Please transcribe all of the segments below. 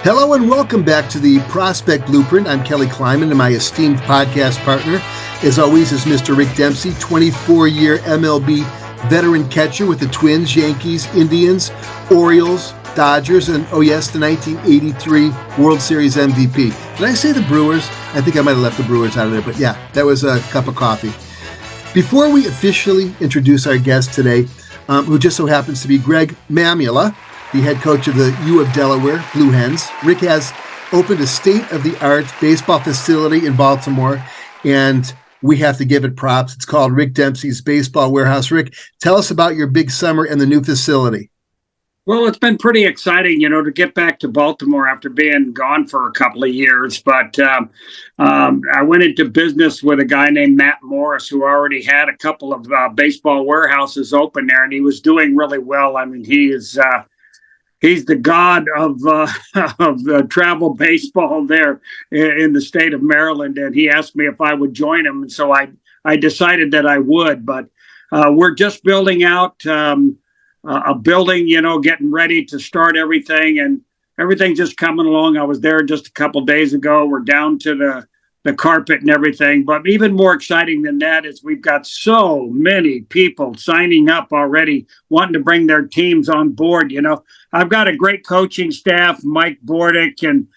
Hello and welcome back to the Prospect Blueprint. I'm Kelly Kleiman, and my esteemed podcast partner, as always, is Mr. Rick Dempsey, 24-year MLB veteran catcher with the Twins, Yankees, Indians, Orioles, Dodgers, and, oh yes, the 1983 World Series MVP. Did I say the Brewers? I think I might have left the Brewers out of there, but yeah, that was a cup of coffee. Before we officially introduce our guest today, who just so happens to be Greg Mamula, the head coach of the U of Delaware Blue Hens. Rick has opened a state-of-the-art baseball facility in Baltimore, and we have to give it props. It's called Rick Dempsey's Baseball Warehouse. Rick, tell us about your big summer and the new facility. Well, it's been pretty exciting, to get back to Baltimore after being gone for a couple of years. But I went into business with a guy named Matt Morris, who already had a couple of baseball warehouses open there, and he was doing really well. I mean, he's the god of travel baseball there in the state of Maryland, and he asked me if I would join him, and so I decided that I would. But we're just building out a building, getting ready to start everything, and everything's just coming along. I was there just a couple days ago. We're down to the carpet and everything. But even more exciting than that is we've got so many people signing up already, wanting to bring their teams on board. I've got a great coaching staff, Mike Bordick, and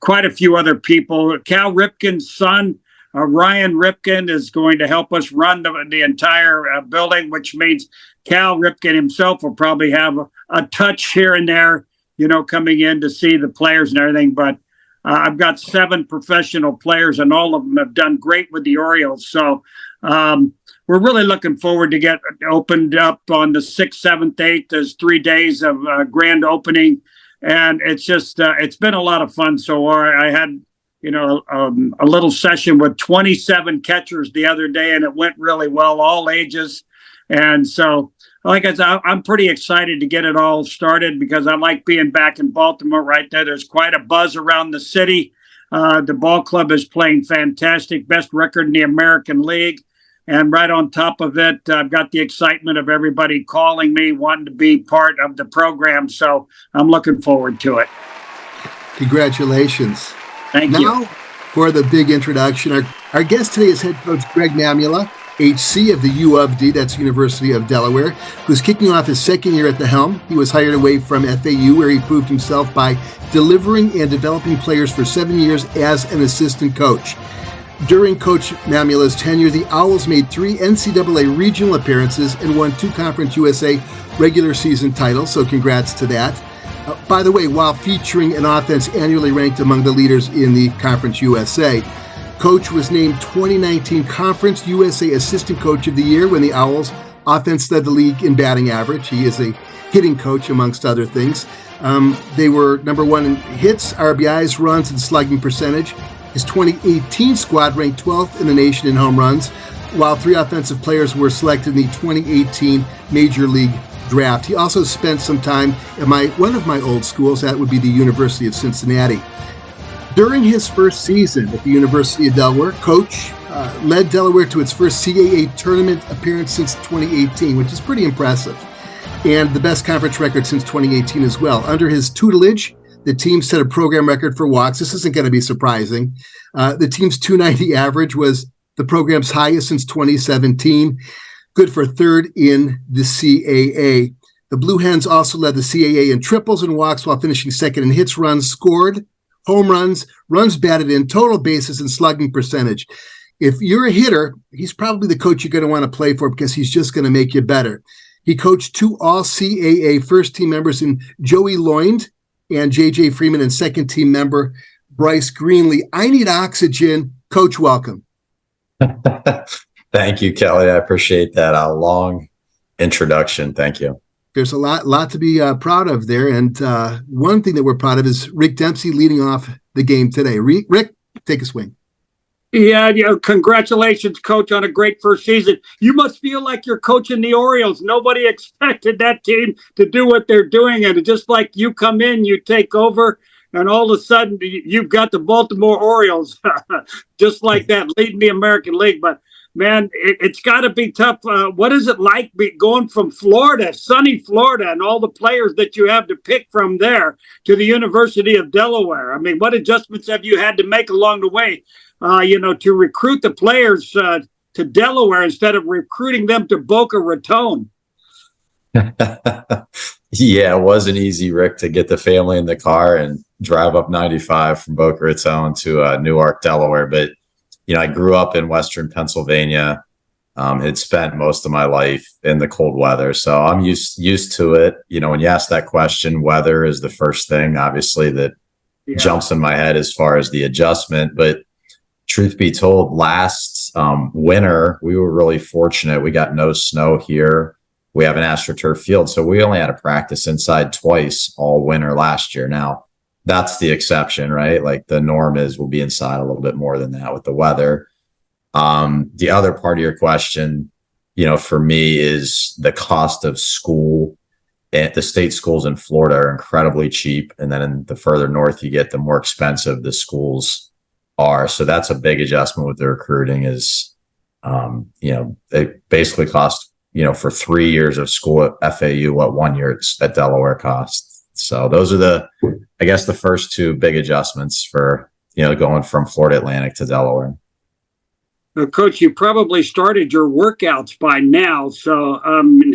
quite a few other people. Cal Ripken's son, Ryan Ripken, is going to help us run the entire building, which means Cal Ripken himself will probably have a touch here and there, coming in to see the players and everything. But I've got 7 professional players, and all of them have done great with the Orioles. So we're really looking forward to get opened up on the 6th, 7th, 8th. There's 3 days of grand opening, and it's just it's been a lot of fun so far. I had a little session with 27 catchers the other day, and it went really well, all ages. And so, like I said, I'm pretty excited to get it all started because I like being back in Baltimore right there. There's quite a buzz around the city. The ball club is playing fantastic, best record in the American League. And right on top of it, I've got the excitement of everybody calling me, wanting to be part of the program. So I'm looking forward to it. Congratulations. Thank you. Now, for the big introduction, our guest today is head coach Greg Mamula, HC of the U of D, that's University of Delaware, who's kicking off his second year at the helm. He was hired away from FAU, where he proved himself by delivering and developing players for 7 years as an assistant coach. During Coach Mamula's tenure, the Owls made 3 NCAA regional appearances and won 2 Conference USA regular season titles, so congrats to that. By the way, while featuring an offense annually ranked among the leaders in the Conference USA, Coach was named 2019 Conference USA Assistant Coach of the Year when the Owls offense led the league in batting average. He is a hitting coach, amongst other things. They were number 1 in hits, RBIs, runs, and slugging percentage. His 2018 squad ranked 12th in the nation in home runs, while 3 offensive players were selected in the 2018 Major League Draft. He also spent some time at one of my old schools, that would be the University of Cincinnati. During his first season at the University of Delaware, Coach led Delaware to its first CAA tournament appearance since 2018, which is pretty impressive, and the best conference record since 2018 as well. Under his tutelage, the team set a program record for walks. This isn't going to be surprising. The team's .290 average was the program's highest since 2017, good for 3rd in the CAA. The Blue Hens also led the CAA in triples and walks while finishing 2nd in hits, runs scored, home runs, runs batted in, total bases, and slugging percentage. If you're a hitter, he's probably the coach you're going to want to play for because he's just going to make you better. He coached 2 All-CAA first-team members in Joey Loynd and J.J. Freeman, and second-team member Bryce Greenlee. I need oxygen. Coach, welcome. Thank you, Kelly. I appreciate that. A long introduction. Thank you. There's a lot to be proud of there. And one thing that we're proud of is Rick Dempsey leading off the game today. Rick, take a swing. Yeah, congratulations, Coach, on a great first season. You must feel like you're coaching the Orioles. Nobody expected that team to do what they're doing. And just like you come in, you take over, and all of a sudden you've got the Baltimore Orioles just like that, leading the American League. But man, it's got to be tough. What is it like going from Florida, sunny Florida, and all the players that you have to pick from there to the University of Delaware? I mean, what adjustments have you had to make along the way, to recruit the players to Delaware instead of recruiting them to Boca Raton? Yeah, it wasn't easy, Rick, to get the family in the car and drive up 95 from Boca Raton to Newark, Delaware. But, I grew up in Western Pennsylvania, had spent most of my life in the cold weather. So I'm used to it. When you ask that question, weather is the first thing, obviously, that jumps in my head as far as the adjustment. But truth be told, last winter, we were really fortunate. We got no snow here. We have an AstroTurf field, so we only had to practice inside twice all winter last year. Now, that's the exception, right? Like the norm is we'll be inside a little bit more than that with the weather. The other part of your question, for me is the cost of school. And the state schools in Florida are incredibly cheap. And then in the further north you get, the more expensive the schools are. So that's a big adjustment with the recruiting is, they basically cost, for 3 years of school at FAU, what 1 year at Delaware costs. So those are the first two big adjustments for, going from Florida Atlantic to Delaware. Coach, you probably started your workouts by now. So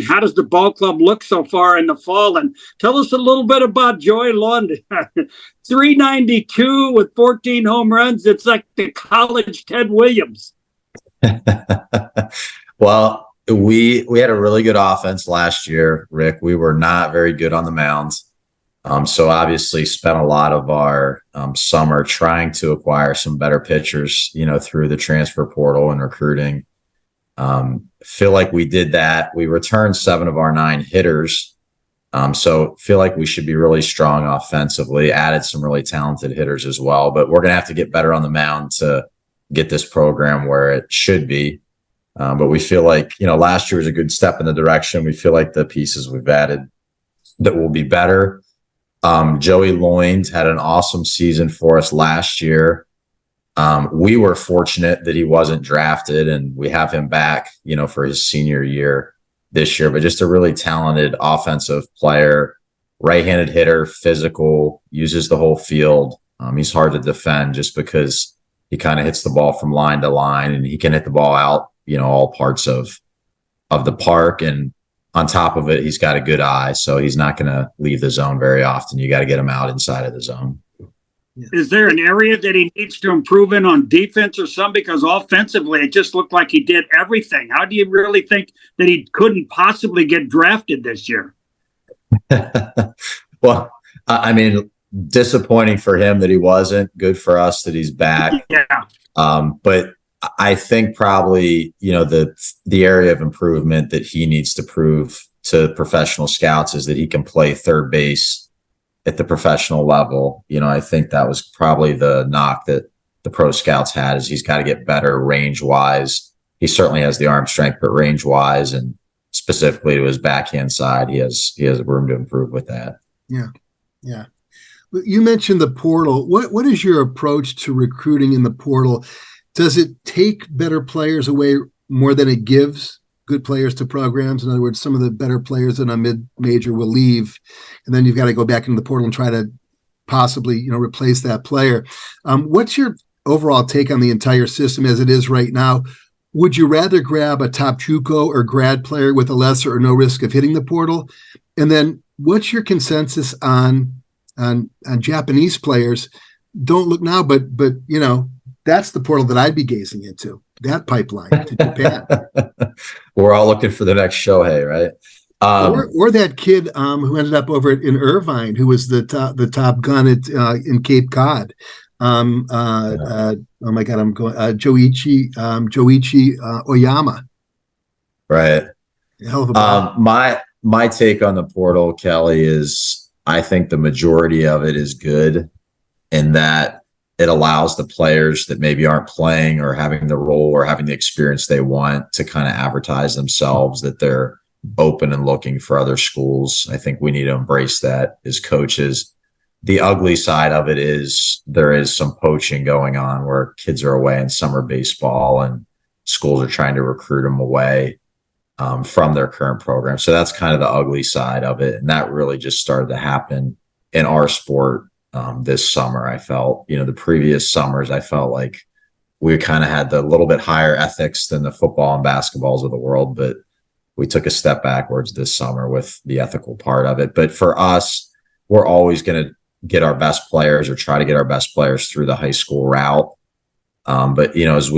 how does the ball club look so far in the fall? And tell us a little bit about Joey Lund. 392 with 14 home runs. It's like the college Ted Williams. Well, we had a really good offense last year, Rick. We were not very good on the mounds. So obviously spent a lot of our summer trying to acquire some better pitchers, through the transfer portal and recruiting. Feel like we did that. We returned 7 of our 9 hitters. So feel like we should be really strong offensively, added some really talented hitters as well. But we're going to have to get better on the mound to get this program where it should be. But we feel like, last year was a good step in the direction. We feel like the pieces we've added that will be better. Joey Lloyd had an awesome season for us last year. We were fortunate that he wasn't drafted, and we have him back, for his senior year this year. But just a really talented offensive player, right-handed hitter, physical, uses the whole field. He's hard to defend just because he kind of hits the ball from line to line, and he can hit the ball out, all parts of the park. And on top of it, he's got a good eye, so he's not going to leave the zone very often. You got to get him out inside of the zone. Is there an area that he needs to improve in on defense or something? Because offensively, it just looked like he did everything. How do you really think that he couldn't possibly get drafted this year? Well, I mean, disappointing for him that he wasn't. Good for us that he's back. Yeah. But I think probably, the area of improvement that he needs to prove to professional scouts is that he can play third base at the professional level. I think that was probably the knock that the pro scouts had, is he's got to get better range wise. He certainly has the arm strength, but range wise and specifically to his backhand side, he has room to improve with that. Yeah. Yeah. You mentioned the portal. What is your approach to recruiting in the portal? Does it take better players away more than it gives good players to programs? In other words, some of the better players in a mid-major will leave, and then you've got to go back into the portal and try to possibly, replace that player. What's your overall take on the entire system as it is right now? Would you rather grab a top JUCO or grad player with a lesser or no risk of hitting the portal? And then what's your consensus on Japanese players? Don't look now, but that's the portal that I'd be gazing into, that pipeline to Japan. We're all looking for the next Shohei, right? Or that kid who ended up over in Irvine, who was the top gun in Cape Cod. Oh my God, I'm going Joichi Oyama. Right. Hell of a my take on the portal, Kelly, is I think the majority of it is good in that it allows the players that maybe aren't playing or having the role or having the experience they want to kind of advertise themselves, that they're open and looking for other schools. I think we need to embrace that as coaches. The ugly side of it is there is some poaching going on where kids are away in summer baseball and schools are trying to recruit them away from their current program. So that's kind of the ugly side of it. And that really just started to happen in our sport this summer. I felt, the previous summers, I felt like we kind of had the little bit higher ethics than the football and basketballs of the world, but we took a step backwards this summer with the ethical part of it. But for us, we're always going to get our best players or try to get our best players through the high school route. But, as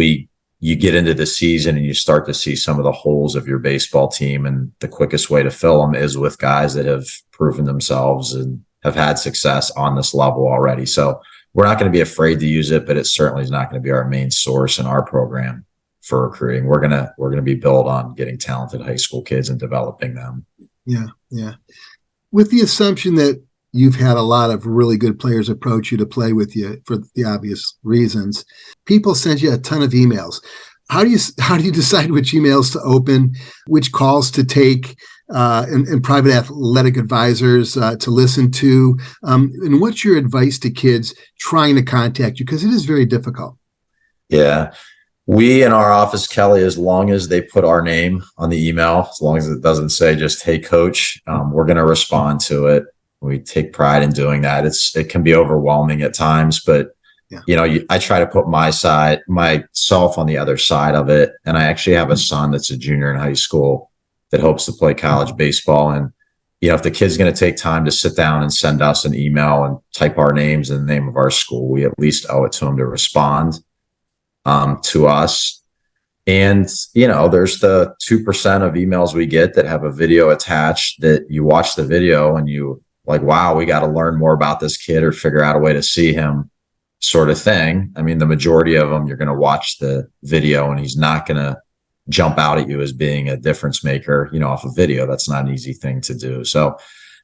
you get into the season and you start to see some of the holes of your baseball team, and the quickest way to fill them is with guys that have proven themselves and have had success on this level already. So we're not going to be afraid to use it, but it certainly is not going to be our main source in our program for recruiting. We're going to be built on getting talented high school kids and developing them. Yeah. Yeah. With the assumption that you've had a lot of really good players approach you to play with you for the obvious reasons, people send you a ton of emails. How do you decide which emails to open, which calls to take, and private athletic advisors to listen to? And what's your advice to kids trying to contact you? Because it is very difficult. Yeah. We in our office, Kelly, as long as they put our name on the email, as long as it doesn't say just, "Hey, coach," we're going to respond to it. We take pride in doing that. It can be overwhelming at times, but I try to put myself on the other side of it. And I actually have a son that's a junior in high school that hopes to play college baseball. And, if the kid's going to take time to sit down and send us an email and type our names and the name of our school, we at least owe it to him to respond to us. And, there's the 2% of emails we get that have a video attached that you watch the video and you like, wow, we got to learn more about this kid or figure out a way to see him, sort of thing. I mean, the majority of them, you're going to watch the video and he's not going to jump out at you as being a difference maker, off of video. That's not an easy thing to do. So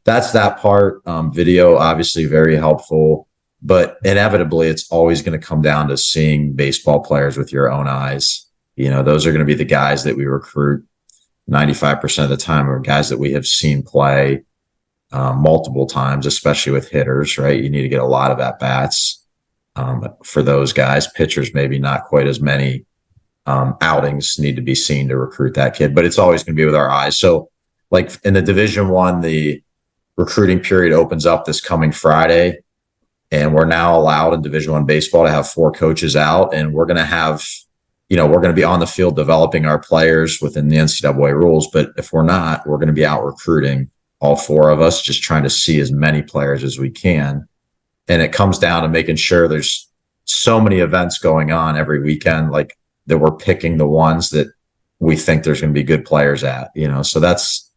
that's that part. Video, obviously very helpful, but inevitably it's always going to come down to seeing baseball players with your own eyes. Those are going to be the guys that we recruit 95% of the time, are guys that we have seen play multiple times, especially with hitters, right? You need to get a lot of at-bats for those guys. Pitchers, maybe not quite as many outings need to be seen to recruit that kid, but it's always going to be with our eyes. So like in the Division I, the recruiting period opens up this coming Friday, and we're now allowed in Division I baseball to have 4 coaches out, and we're going to have, we're going to be on the field developing our players within the NCAA rules. But if we're not, we're going to be out recruiting, all 4 of us, just trying to see as many players as we can. And it comes down to making sure there's so many events going on every weekend, like that we're picking the ones that we think there's going to be good players at, so that's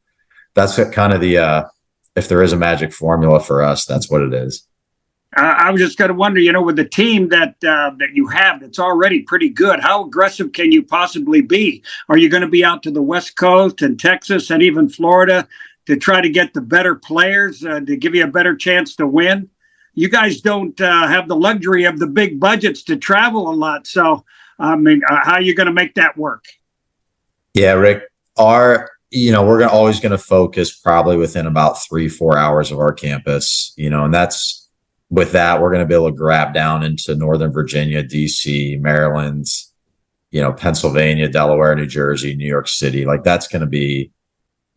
kind of the, if there is a magic formula for us, that's what it is. I was just going to wonder, with the team that you have that's already pretty good, how aggressive can you possibly be? Are you going to be out to the West Coast and Texas and even Florida to try to get the better players to give you a better chance to win? You guys don't have the luxury of the big budgets to travel a lot. So, how are you going to make that work? Yeah, Rick, we're always going to focus probably within about 3-4 hours of our campus, and that's, with that, we're going to be able to grab down into Northern Virginia, DC, Maryland, Pennsylvania, Delaware, New Jersey, New York City. Like that's going to be,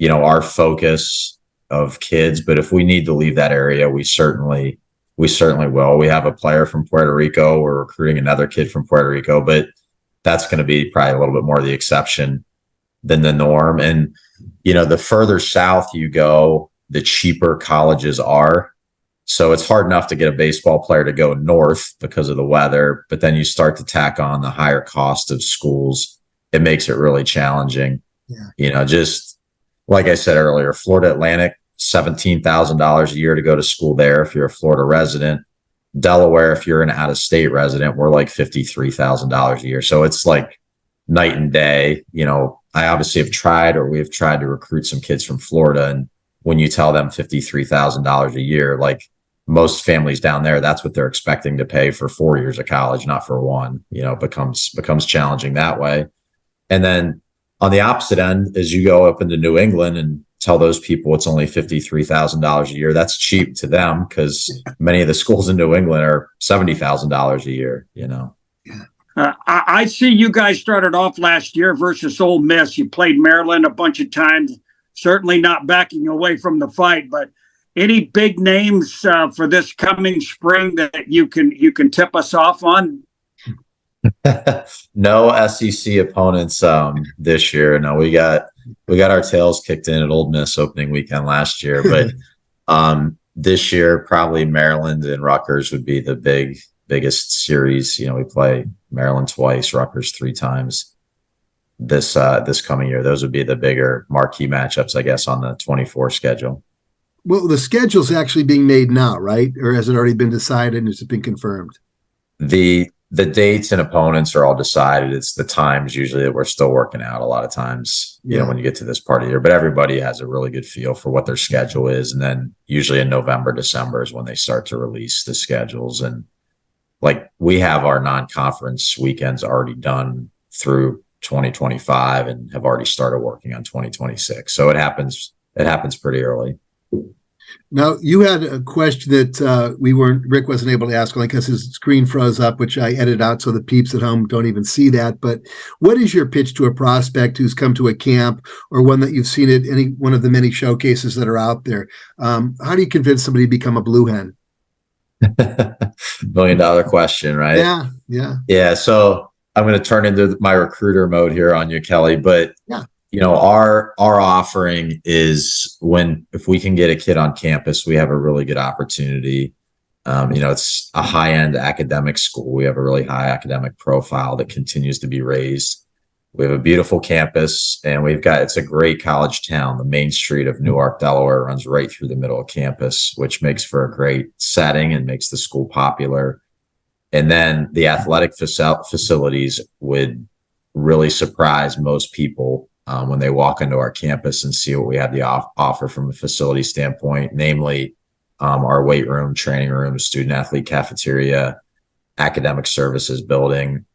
our focus of kids. But if we need to leave that area, we certainly will. We have a player from Puerto Rico. We're recruiting another kid from Puerto Rico, but that's going to be probably a little bit more the exception than the norm. And, the further south you go, the cheaper colleges are. So it's hard enough to get a baseball player to go north because of the weather, but then you start to tack on the higher cost of schools. It makes it really challenging. Yeah. Just like I said earlier, Florida Atlantic, $17,000 a year to go to school there if you're a Florida resident. Delaware, if you're an out-of-state resident, we're like $53,000 a year. So it's like night and day. I obviously we have tried to recruit some kids from Florida, and when you tell them $53,000 a year, like most families down there, that's what they're expecting to pay for 4 years of college, not for one. Becomes challenging that way. And then on the opposite end, as you go up into New England and tell those people it's only $53,000 a year, that's cheap to them because many of the schools in New England are $70,000 a year. Yeah. I see you guys started off last year versus Ole Miss. You played Maryland a bunch of times, certainly not backing away from the fight, but any big names for this coming spring that you can tip us off on? No SEC opponents this year. No, we got our tails kicked in at Ole Miss opening weekend last year, but this year probably Maryland and Rutgers would be the biggest series. We play Maryland twice, Rutgers 3 times this coming year. Those would be the bigger marquee matchups, I guess, on the 24 schedule. Well, the schedule's actually being made now, right? Or has it already been decided and has it been confirmed? The dates and opponents are all decided. It's the times usually that we're still working out a lot of times, when you get to this part of the year. But everybody has a really good feel for what their schedule is. And then usually in November, December is when they start to release the schedules. And like we have our non-conference weekends already done through 2025 and have already started working on 2026. So it happens pretty early. Now, you had a question that Rick wasn't able to ask only because his screen froze up, which I edited out so the peeps at home don't even see that. But what is your pitch to a prospect who's come to a camp or one that you've seen at any one of the many showcases that are out there? How do you convince somebody to become a Blue Hen? $1 million question, right? Yeah. So I'm going to turn into my recruiter mode here on you, Kelly. But our offering is if we can get a kid on campus, we have a really good opportunity. It's a high-end academic school. We have a really high academic profile that continues to be raised. We have a beautiful campus, and it's a great college town. The main street of Newark, Delaware runs right through the middle of campus, which makes for a great setting and makes the school popular. And then the athletic facilities would really surprise most people when they walk into our campus and see what we have to offer from a facility standpoint, namely our weight room, training room, student athlete cafeteria, academic services building,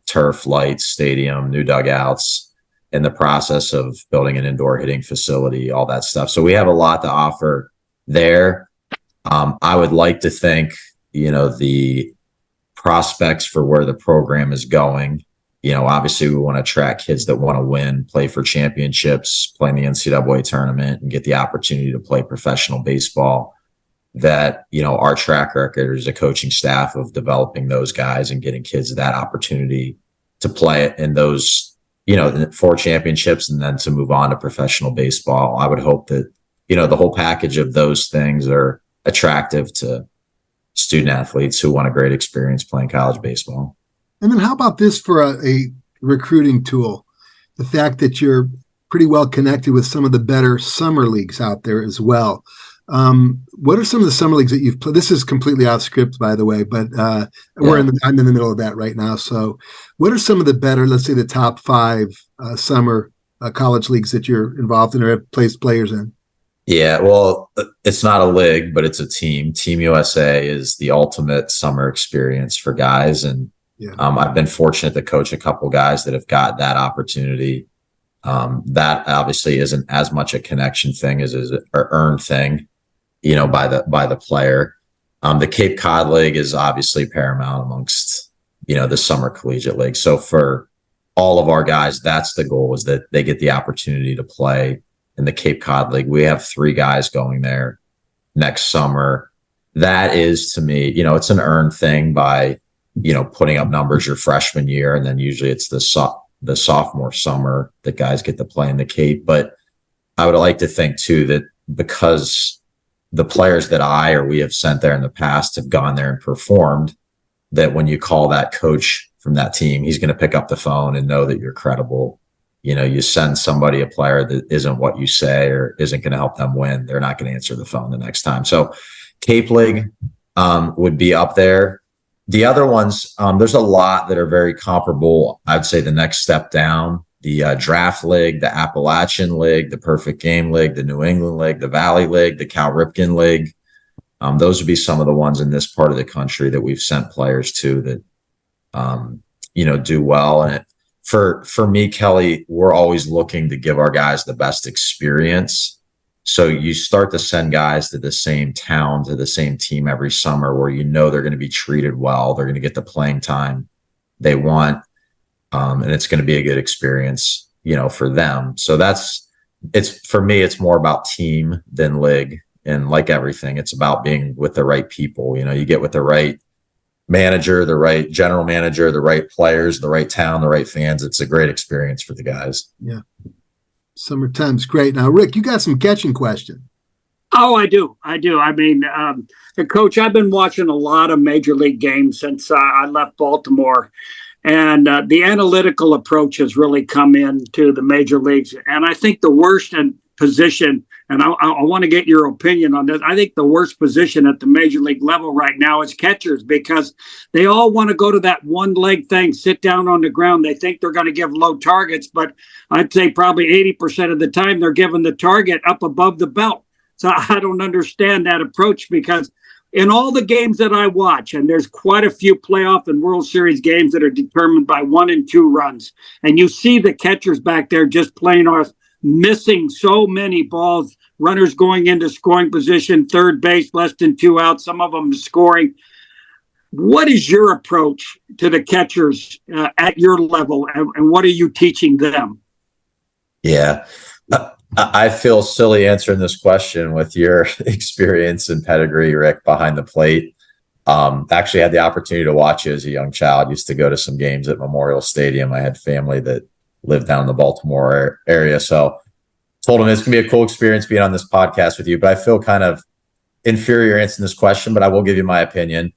turf, lights, stadium, new dugouts, in the process of building an indoor hitting facility, all that stuff. So we have a lot to offer there. I would like to think, the prospects for where the program is going. Obviously we want to attract kids that want to win, play for championships, play in the NCAA tournament, and get the opportunity to play professional baseball. That, our track record is a coaching staff of developing those guys and getting kids that opportunity to play in those, 4 championships and then to move on to professional baseball. I would hope that, the whole package of those things are attractive to student athletes who want a great experience playing college baseball. And then how about this for a recruiting tool? The fact that you're pretty well connected with some of the better summer leagues out there as well. What are some of the summer leagues that you've played? This is completely off script, by the way, but I'm in the middle of that right now. So what are some of the better, let's say the top 5 summer college leagues that you're involved in or have placed players in? Yeah, well, it's not a league, but it's a team. Team USA is the ultimate summer experience for guys. And I've been fortunate to coach a couple guys that have got that opportunity. That obviously isn't as much a connection thing as an earned thing, by the player. The Cape Cod League is obviously paramount amongst, the summer collegiate league. So for all of our guys, that's the goal, is that they get the opportunity to play in the Cape Cod League. We have 3 guys going there next summer. That is, to me, it's an earned thing by, putting up numbers your freshman year. And then usually it's the sophomore summer that guys get to play in the Cape. But I would like to think too, that because the players that we have sent there in the past have gone there and performed, that when you call that coach from that team, he's going to pick up the phone and know that you're credible. You send somebody, a player that isn't what you say or isn't going to help them win, they're not going to answer the phone the next time. So Cape League would be up there. The other ones, there's a lot that are very comparable. I'd say the next step down, the Draft League, the Appalachian League, the Perfect Game League, the New England League, the Valley League, the Cal Ripken League. Those would be some of the ones in this part of the country that we've sent players to that, do well. And for me, Kelly, we're always looking to give our guys the best experience. So you start to send guys to the same town, to the same team every summer where they're going to be treated well. They're going to get the playing time they want. And it's going to be a good experience, for them. So for me, it's more about team than league. And like everything, it's about being with the right people. You get with the right manager, the right general manager, the right players, the right town, the right fans. It's a great experience for the guys. Yeah. Summertime's great. Now, Rick, you got some catching question. Oh, I do. I mean, Coach, I've been watching a lot of Major League games since I left Baltimore. And the analytical approach has really come into the major leagues. And I think the worst position, and I want to get your opinion on this, I think the worst position at the major league level right now is catchers, because they all want to go to that one leg thing, sit down on the ground. They think they're going to give low targets, but I'd say probably 80% of the time they're giving the target up above the belt. So I don't understand that approach, because in all the games that I watch, and there's quite a few playoff and World Series games that are determined by 1 and 2 runs, and you see the catchers back there just playing off, missing so many balls, runners going into scoring position, third base, less than 2 outs, some of them scoring. What is your approach to the catchers at your level, and what are you teaching them? Yeah. I feel silly answering this question with your experience and pedigree, Rick, behind the plate. Actually had the opportunity to watch you as a young child. Used to go to some games at Memorial Stadium. I had family that lived down in the Baltimore area. So told him it's going to be a cool experience being on this podcast with you. But I feel kind of inferior answering this question, but I will give you my opinion.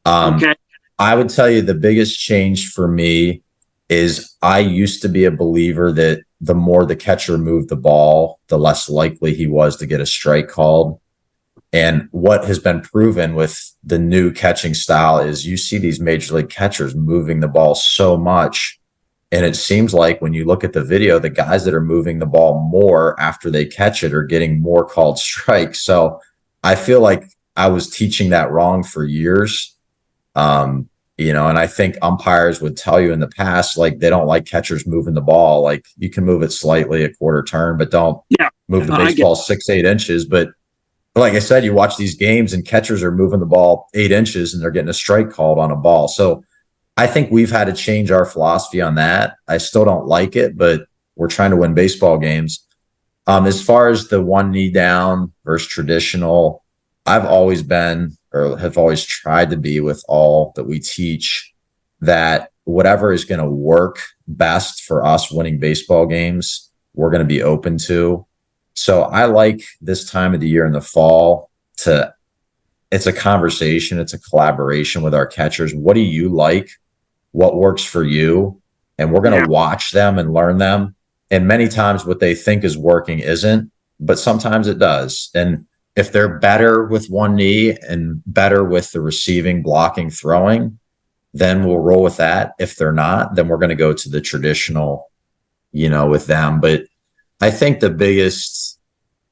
Okay. I would tell you the biggest change for me is I used to be a believer that the more the catcher moved the ball, the less likely he was to get a strike called. And what has been proven with the new catching style is you see these major league catchers moving the ball so much. And it seems like when you look at the video, the guys that are moving the ball more after they catch it are getting more called strikes. So I feel like I was teaching that wrong for years. And I think umpires would tell you in the past, like, they don't like catchers moving the ball. Like, you can move it slightly a quarter turn, but don't move the baseball 6-8 inches. But like I said, you watch these games and catchers are moving the ball 8 inches and they're getting a strike called on a ball. So I think we've had to change our philosophy on that. I still don't like it, but we're trying to win baseball games. As far as the one knee down versus traditional, I've always been, or have always tried to be with all that we teach, that whatever is going to work best for us winning baseball games, we're going to be open to. So I like this time of the year in the fall it's a conversation, it's a collaboration with our catchers. What do you like? What works for you? And we're going to watch them and learn them. And many times what they think is working isn't, but sometimes it does. And if they're better with one knee and better with the receiving, blocking, throwing, then we'll roll with that. If they're not, then we're going to go to the traditional, with them. But I think the biggest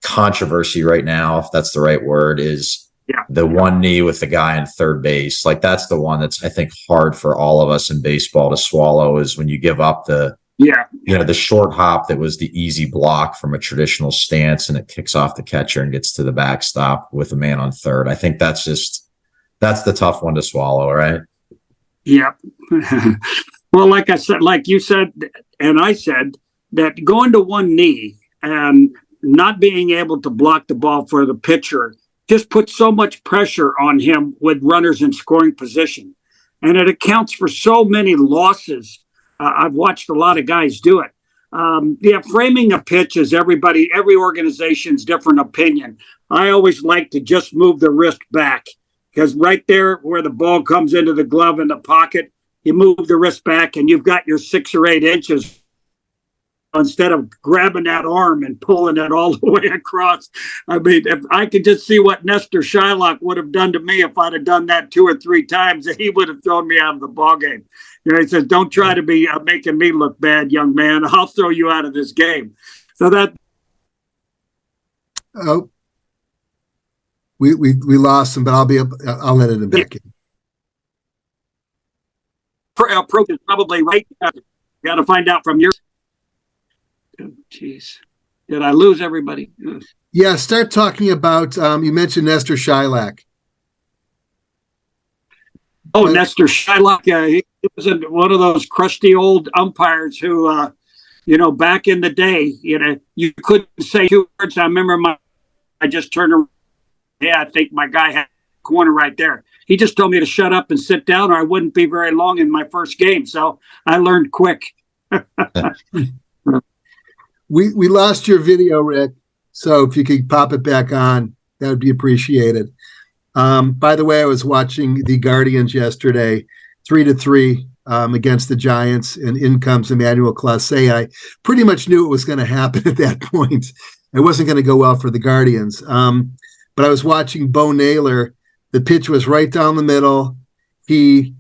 controversy right now, if that's the right word, is the one knee with the guy in third base. Like, that's the one that's, I think, hard for all of us in baseball to swallow, is when you give up the short hop that was the easy block from a traditional stance and it kicks off the catcher and gets to the backstop with a man on third. I think that's the tough one to swallow, right? Yep. Well, like you said, and I said, that going to one knee and not being able to block the ball for the pitcher just puts so much pressure on him with runners in scoring position. And it accounts for so many losses. I've watched a lot of guys do it. Framing a pitch is every organization's different opinion. I always like to just move the wrist back, because right there where the ball comes into the glove in the pocket, you move the wrist back and you've got your 6 or 8 inches, instead of grabbing that arm and pulling it all the way across. I mean, if I could just see what Nestor Shylock would have done to me if I'd have done that 2 or 3 times, he would have thrown me out of the ballgame. He says, "Don't try to be making me look bad, young man. I'll throw you out of this game." So that. Oh, we lost him, but I'll let it back in. Approach is probably right. Got to find out from your. Jeez, did I lose everybody? Yeah, start talking about. You mentioned Nestor Shylock. Nestor Shylock. was one of those crusty old umpires who, back in the day, you couldn't say 2 words. I remember I just turned around. Yeah, I think my guy had a corner right there. He just told me to shut up and sit down, or I wouldn't be very long in my first game. So I learned quick. We lost your video, Rick. So if you could pop it back on, that would be appreciated. By the way, I was watching the Guardians yesterday, 3-3 against the Giants, and in comes Emmanuel Clase. I pretty much knew it was going to happen at that point. It wasn't going to go well for the Guardians. But I was watching Bo Naylor. The pitch was right down the middle. He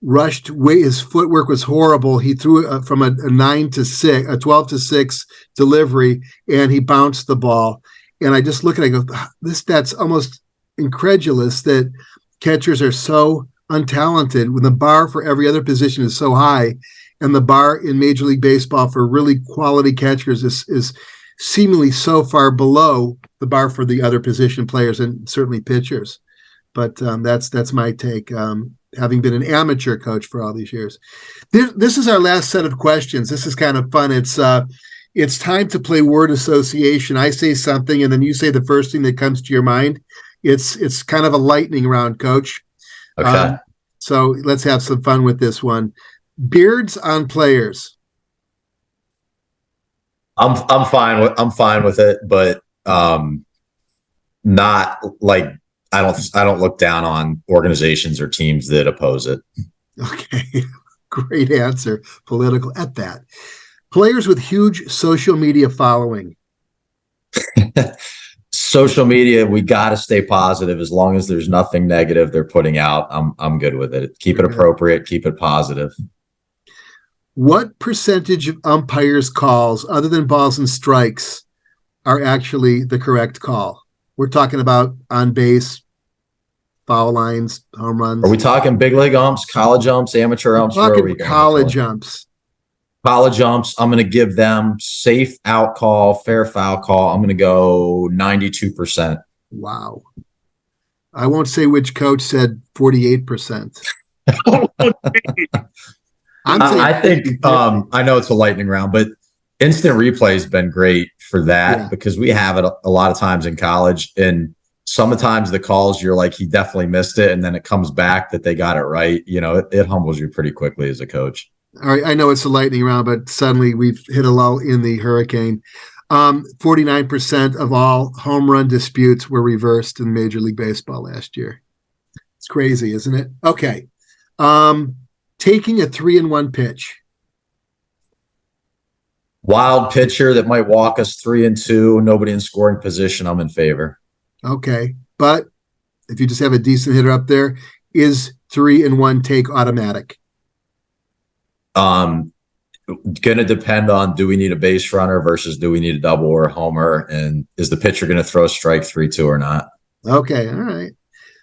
rushed way. His footwork was horrible. He threw it from a 12-6 delivery, and he bounced the ball. And I just look at it, I go, that's almost incredulous that catchers are so untalented when the bar for every other position is so high, and the bar in Major League Baseball for really quality catchers is seemingly so far below the bar for the other position players and certainly pitchers. But that's my take, having been an amateur coach for all these years. This is our last set of questions. This is kind of fun. It's time to play word association. I say something, and then you say the first thing that comes to your mind. It's kind of a lightning round, Coach. Okay. So let's have some fun with this one. Beards on players. I'm fine with it, but not like I don't look down on organizations or teams that oppose it. Okay. Great answer. Political at that. Players with huge social media following. Social media, we got to stay positive. As long as there's nothing negative they're putting out, I'm good with it. Keep it appropriate, keep it positive. What percentage of umpires' calls, other than balls and strikes, are actually the correct call? We're talking about on base, foul lines, home runs. Are we talking big league umps, college umps, amateur umps? We're talking college umps. College umps, I'm going to give them safe out call, fair foul call. I'm going to go 92%. Wow. I won't say which coach said 48%. I think I know it's a lightning round, but instant replay has been great for that because we have it a lot of times in college, and sometimes the calls you're like, he definitely missed it, and then it comes back that they got it right. It humbles you pretty quickly as a coach. All right, I know it's a lightning round, but suddenly we've hit a lull in the hurricane. 49% of all home run disputes were reversed in Major League Baseball last year. It's crazy, isn't it? Okay. Taking a 3-1 pitch. Wild pitcher that might walk us 3-2, nobody in scoring position, I'm in favor. Okay. But if you just have a decent hitter up there, is 3-1 take automatic? Going to depend on, do we need a base runner versus do we need a double or a homer? And is the pitcher going to throw strike 3-2 or not? Okay. All right.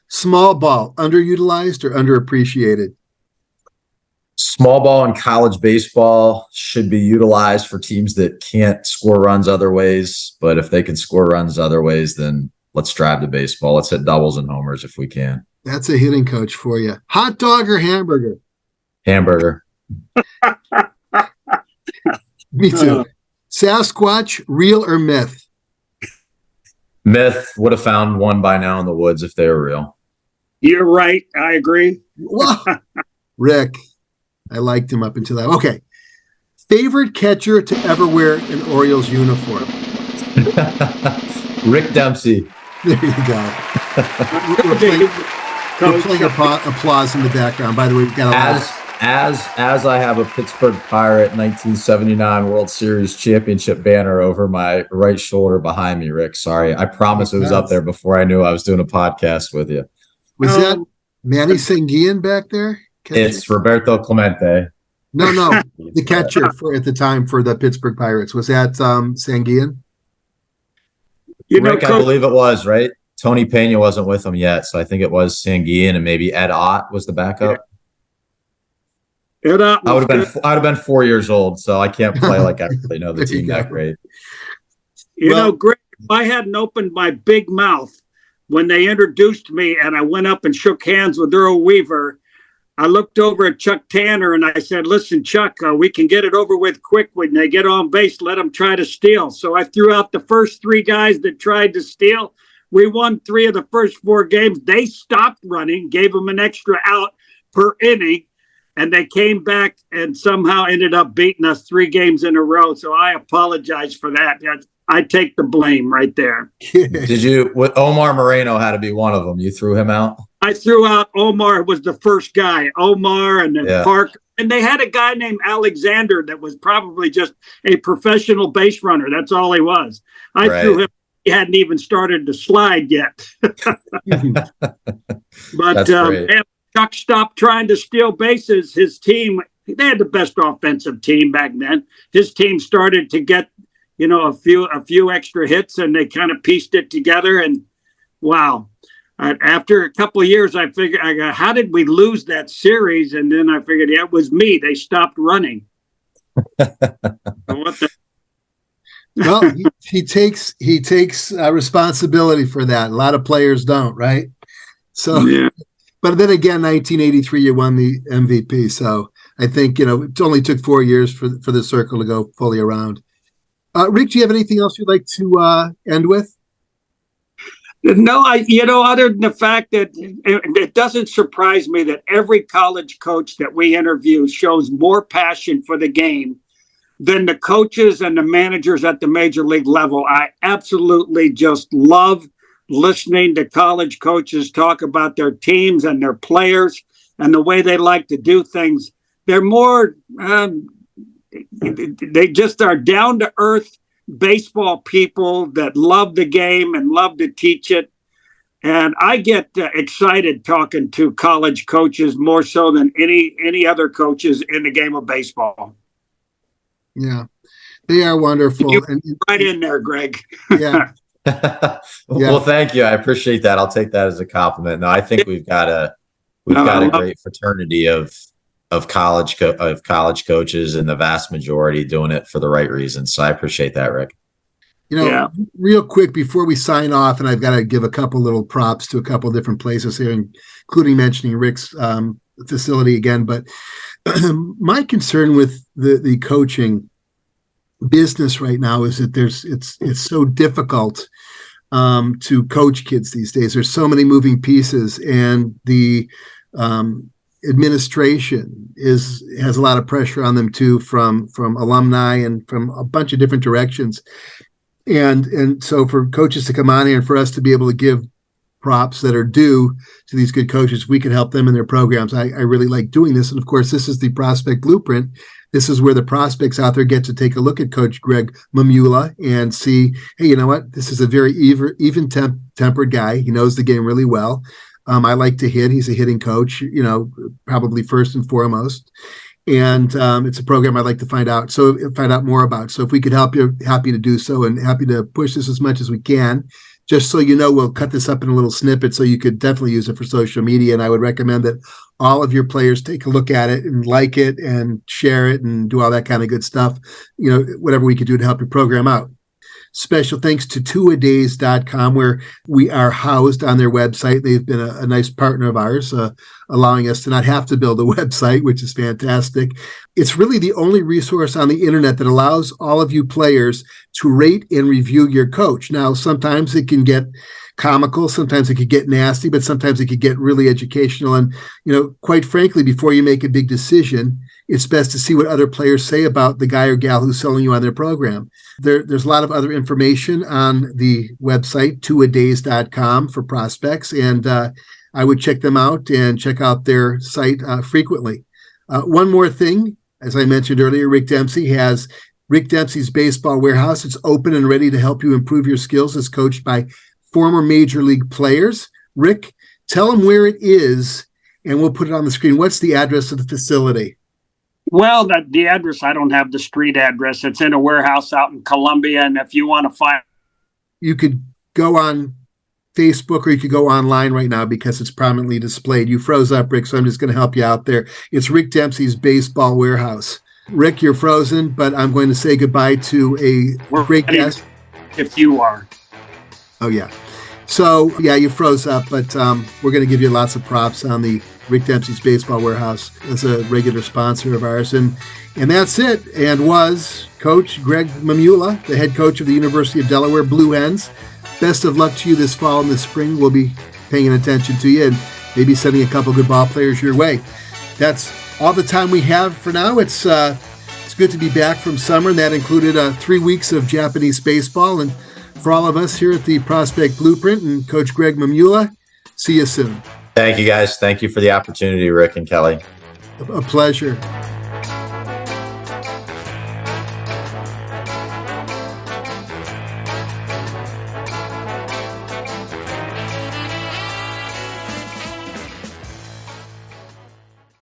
Small ball, underutilized or underappreciated? Small ball in college baseball should be utilized for teams that can't score runs other ways. But if they can score runs other ways, then let's drive to baseball. Let's hit doubles and homers if we can. That's a hitting coach for you. Hot dog or hamburger? Hamburger. Me too. Sasquatch, real or myth? Myth. Would have found one by now in the woods if they were real. You're right. I agree. Well, Rick, I liked him up until that. Okay. Favorite catcher to ever wear an Orioles uniform? Rick Dempsey. There you go. We're playing applause in the background. By the way, we've got a lot As I have a Pittsburgh Pirate 1979 World Series championship banner over my right shoulder behind me, Rick. Sorry. I promise it was up there before I knew I was doing a podcast with you. Was that Manny Sanguillen back there? Catcher? It's Roberto Clemente. No. The catcher at the time for the Pittsburgh Pirates. Was that Sanguillen? Rick, I believe it was, right? Tony Pena wasn't with him yet, so I think it was Sanguillen, and maybe Ed Ott was the backup. Yeah. I would have been 4 years old, so I can't play like I really know the team that great. Greg, if I hadn't opened my big mouth when they introduced me and I went up and shook hands with Earl Weaver, I looked over at Chuck Tanner and I said, listen, Chuck, we can get it over with quick when they get on base. Let them try to steal. So I threw out the first 3 guys that tried to steal. We won 3 of the first 4 games. They stopped running, gave them an extra out per inning, and they came back and somehow ended up beating us 3 games in a row. So I apologize for that. I take the blame right there. Omar Moreno had to be one of them. You threw him out? I threw out Omar, was the first guy. Omar and then Park. And they had a guy named Alexander that was probably just a professional base runner. That's all he was. I threw him. He hadn't even started to slide yet. But Chuck stopped trying to steal bases. His team, they had the best offensive team back then. His team started to get, a few extra hits, and they kind of pieced it together. And wow. After a couple of years, I figured, how did we lose that series? And then I figured, it was me. They stopped running. Well, he takes responsibility for that. A lot of players don't, right? So, yeah. But then again, 1983, you won the MVP. So I think it only took 4 years for the circle to go fully around. Rick, do you have anything else you'd like to end with? No, other than the fact that it doesn't surprise me that every college coach that we interview shows more passion for the game than the coaches and the managers at the major league level. I absolutely just love listening to college coaches talk about their teams and their players and the way they like to do things. They're more, they just are down to earth baseball people that love the game and love to teach it. And I get excited talking to college coaches more so than any other coaches in the game of baseball. Yeah, they are wonderful. Right in there, Greg. Yeah. Well, thank you. I appreciate that. I'll take that as a compliment. No, I think we've got a great fraternity of college coaches, and the vast majority doing it for the right reasons. So I appreciate that, Rick. Real quick before we sign off, and I've got to give a couple little props to a couple different places here, including mentioning Rick's facility again. But my concern with the coaching business right now is that it's so difficult to coach kids these days. There's so many moving pieces, and the administration has a lot of pressure on them too, from alumni and from a bunch of different directions. And so for coaches to come on here and for us to be able to give props that are due to these good coaches, we can help them in their programs. I really like doing this. And of course, this is the Prospect Blueprint. This is where the prospects out there get to take a look at Coach Greg Mamula and see, hey, you know what? This is a very even-tempered guy. He knows the game really well. I like to hit. He's a hitting coach, probably first and foremost. And it's a program I'd like to find out more about. So if we could help you, happy to do so, and happy to push this as much as we can. Just so you know, we'll cut this up in a little snippet so you could definitely use it for social media. And I would recommend that all of your players take a look at it and like it and share it and do all that kind of good stuff. Whatever we could do to help your program out. Special thanks to twoadays.com, where we are housed on their website. They've been a nice partner of ours, allowing us to not have to build a website, which is fantastic. It's really the only resource on the internet that allows all of you players to rate and review your coach. Now, sometimes it can get comical, sometimes it could get nasty, but sometimes it could get really educational. And, quite frankly, before you make a big decision, it's best to see what other players say about the guy or gal who's selling you on their program. There's a lot of other information on the website, twoadays.com, for prospects, and I would check them out and check out their site frequently. One more thing, as I mentioned earlier, Rick Dempsey has Rick Dempsey's Baseball Warehouse. It's open and ready to help you improve your skills as coached by former Major League players. Rick, tell them where it is, and we'll put it on the screen. What's the address of the facility? Well, the address, I don't have the street address. It's in a warehouse out in Columbia. And if you want to find, you could go on Facebook or you could go online right now because it's prominently displayed. You froze up, Rick, so I'm just going to help you out there. It's Rick Dempsey's Baseball Warehouse. Rick, you're frozen, but I'm going to say goodbye to a great guest. If you are. Oh, yeah. So, yeah, you froze up, but we're going to give you lots of props on the Rick Dempsey's Baseball Warehouse as a regular sponsor of ours. And that's it. And was Coach Greg Mamula, the head coach of the University of Delaware Blue Hens. Best of luck to you this fall and this spring. We'll be paying attention to you and maybe sending a couple good ball players your way. That's all the time we have for now. It's good to be back from summer, and that included 3 weeks of Japanese baseball. And for all of us here at the Prospect Blueprint and Coach Greg Mamula, see you soon. Thank you, guys. Thank you for the opportunity, Rick and Kelly. A pleasure.